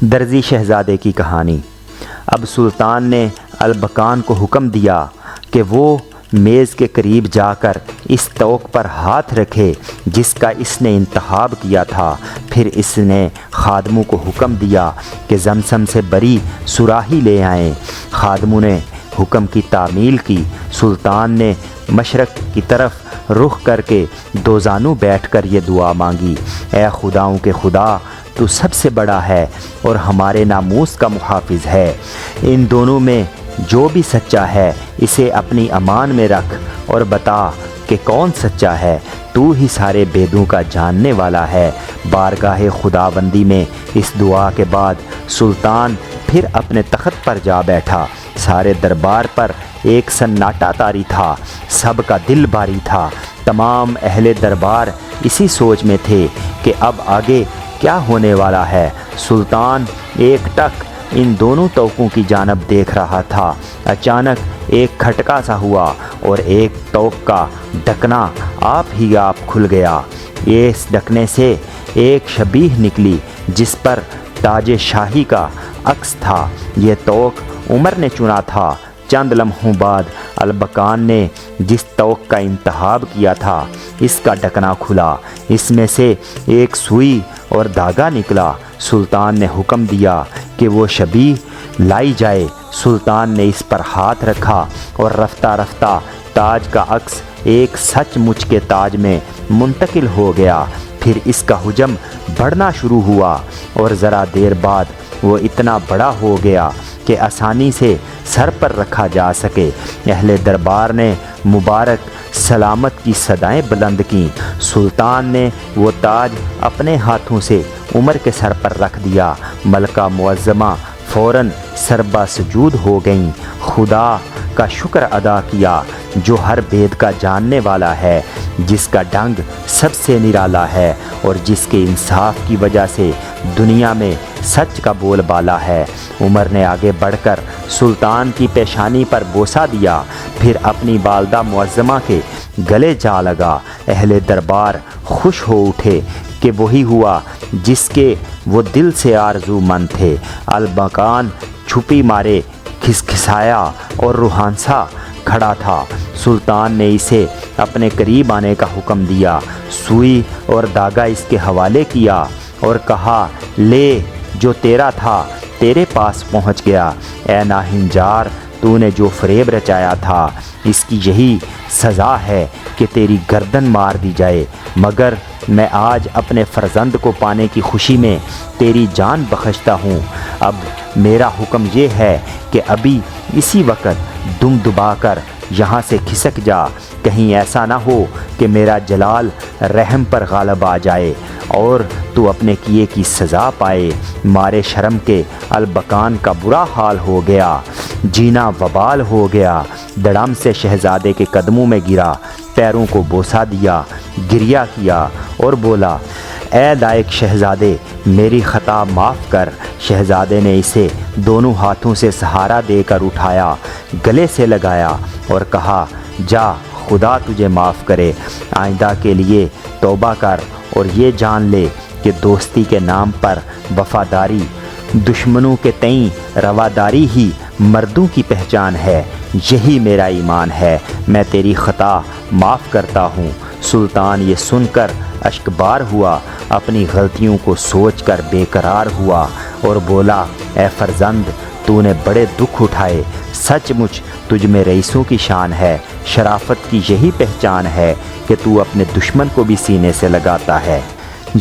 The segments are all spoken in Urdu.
درزی شہزادے کی کہانی۔ اب سلطان نے البکان کو حکم دیا کہ وہ میز کے قریب جا کر اس طوق پر ہاتھ رکھے جس کا اس نے انتخاب کیا تھا۔ پھر اس نے خادموں کو حکم دیا کہ زمزم سے بری صراحی لے آئیں۔ خادموں نے حکم کی تعمیل کی۔ سلطان نے مشرق کی طرف رخ کر کے دو زانو بیٹھ کر یہ دعا مانگی: اے خداؤں کے خدا، تو سب سے بڑا ہے اور ہمارے ناموس کا محافظ ہے۔ ان دونوں میں جو بھی سچا ہے اسے اپنی امان میں رکھ اور بتا کہ کون سچا ہے۔ تو ہی سارے بیدوں کا جاننے والا ہے۔ بارگاہ خداوندی میں اس دعا کے بعد سلطان پھر اپنے تخت پر جا بیٹھا۔ سارے دربار پر ایک سناٹا طاری تھا، سب کا دل بھاری تھا۔ تمام اہل دربار اسی سوچ میں تھے کہ اب آگے کیا ہونے والا ہے۔ سلطان ایک ٹک ان دونوں طوقوں کی جانب دیکھ رہا تھا۔ اچانک ایک کھٹکا سا ہوا اور ایک طوق کا ڈھکنا آپ ہی آپ کھل گیا۔ اس ڈھکنے سے ایک شبیہ نکلی جس پر تاج شاہی کا عکس تھا۔ یہ طوق عمر نے چنا تھا۔ چند لمحوں بعد البکان نے جس طوق کا انتخاب کیا تھا اس کا ڈھکنا کھلا۔ اس میں سے ایک سوئی اور دھاگا نکلا۔ سلطان نے حکم دیا کہ وہ شبیہ لائی جائے۔ سلطان نے اس پر ہاتھ رکھا اور رفتہ رفتہ تاج کا عکس ایک سچ مچ کے تاج میں منتقل ہو گیا۔ پھر اس کا حجم بڑھنا شروع ہوا اور ذرا دیر بعد وہ اتنا بڑا ہو گیا کہ آسانی سے سر پر رکھا جا سکے۔ اہل دربار نے مبارک سلامت کی صدائیں بلند کیں۔ سلطان نے وہ تاج اپنے ہاتھوں سے عمر کے سر پر رکھ دیا۔ ملکہ معظمہ فوراً سربا سجود ہو گئیں۔ خدا کا شکر ادا کیا جو ہر بید کا جاننے والا ہے، جس کا ڈھنگ سب سے نرالا ہے اور جس کے انصاف کی وجہ سے دنیا میں سچ کا بول بالا ہے۔ عمر نے آگے بڑھ کر سلطان کی پیشانی پر بوسہ دیا، پھر اپنی والدہ معظمہ کے گلے جا لگا۔ اہل دربار خوش ہو اٹھے کہ وہی ہوا جس کے وہ دل سے آرزو مند تھے۔ البکان چھپی مارے کھسکھسایا اور روحانسا کھڑا تھا۔ سلطان نے اسے اپنے قریب آنے کا حکم دیا، سوئی اور دھاگا اس کے حوالے کیا اور کہا: لے، جو تیرا تھا تیرے پاس پہنچ گیا۔ اے ناہنجار، تو نے جو فریب رچایا تھا اس کی یہی سزا ہے کہ تیری گردن مار دی جائے، مگر میں آج اپنے فرزند کو پانے کی خوشی میں تیری جان بخشتا ہوں۔ اب میرا حکم یہ ہے کہ ابھی اسی وقت دم دبا کر یہاں سے کھسک جا، کہیں ایسا نہ ہو کہ میرا جلال رحم پر غالب آ جائے اور تو اپنے کیے کی سزا پائے۔ مارے شرم کے البکان کا برا حال ہو گیا، جینا وبال ہو گیا۔ دڑم سے شہزادے کے قدموں میں گرا، پیروں کو بوسہ دیا، گریہ کیا اور بولا: اے لائق شہزادے، میری خطا معاف کر۔ شہزادے نے اسے دونوں ہاتھوں سے سہارا دے کر اٹھایا، گلے سے لگایا اور کہا: جا، خدا تجھے معاف کرے۔ آئندہ کے لیے توبہ کر اور یہ جان لے کہ دوستی کے نام پر وفاداری، دشمنوں کے تئیں رواداری ہی مردوں کی پہچان ہے۔ یہی میرا ایمان ہے، میں تیری خطا معاف کرتا ہوں۔ سلطان یہ سن کر اشکبار ہوا، اپنی غلطیوں کو سوچ کر بے قرار ہوا اور بولا: اے فرزند، تو نے بڑے دکھ اٹھائے، سچ مچ تجھ میں رئیسوں کی شان ہے۔ شرافت کی یہی پہچان ہے کہ تو اپنے دشمن کو بھی سینے سے لگاتا ہے۔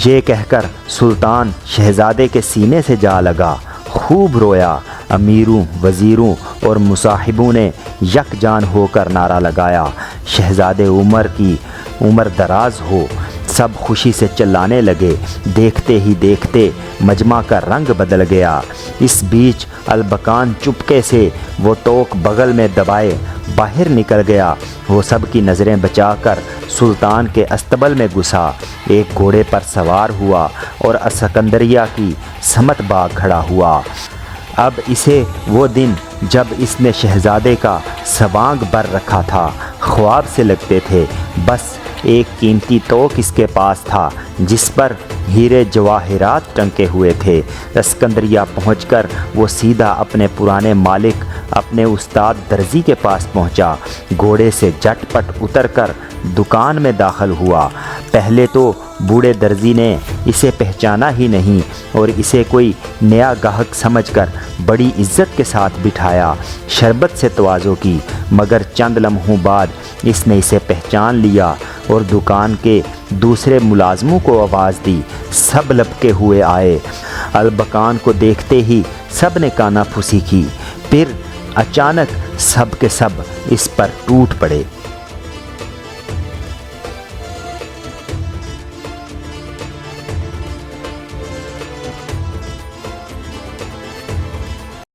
یہ کہہ کر سلطان شہزادے کے سینے سے جا لگا، خوب رویا۔ امیروں، وزیروں اور مصاحبوں نے یکجان ہو کر نعرہ لگایا: شہزادے عمر کی عمر دراز ہو۔ سب خوشی سے چلانے لگے۔ دیکھتے ہی دیکھتے مجمع کا رنگ بدل گیا۔ اس بیچ البکان چپکے سے وہ طوق بغل میں دبائے باہر نکل گیا۔ وہ سب کی نظریں بچا کر سلطان کے استبل میں گھسا، ایک گھوڑے پر سوار ہوا اور اسکندریہ کی سمت باغ کھڑا ہوا۔ اب اسے وہ دن جب اس نے شہزادے کا سوانگ بر رکھا تھا خواب سے لگتے تھے۔ بس ایک قیمتی توق اس کے پاس تھا جس پر ہیرے جواہرات ٹنکے ہوئے تھے۔ اسکندریہ پہنچ کر وہ سیدھا اپنے پرانے مالک اپنے استاد درزی کے پاس پہنچا۔ گھوڑے سے جھٹ پٹ اتر کر دکان میں داخل ہوا۔ پہلے تو بوڑھے درزی نے اسے پہچانا ہی نہیں اور اسے کوئی نیا گاہک سمجھ کر بڑی عزت کے ساتھ بٹھایا، شربت سے تواضع کی، مگر چند لمحوں بعد اس نے اسے پہچان لیا اور دکان کے دوسرے ملازموں کو آواز دی۔ سب لپکے ہوئے آئے۔ البکان کو دیکھتے ہی سب نے کانا پھوسی کی، پھر اچانک سب کے سب اس پر ٹوٹ پڑے۔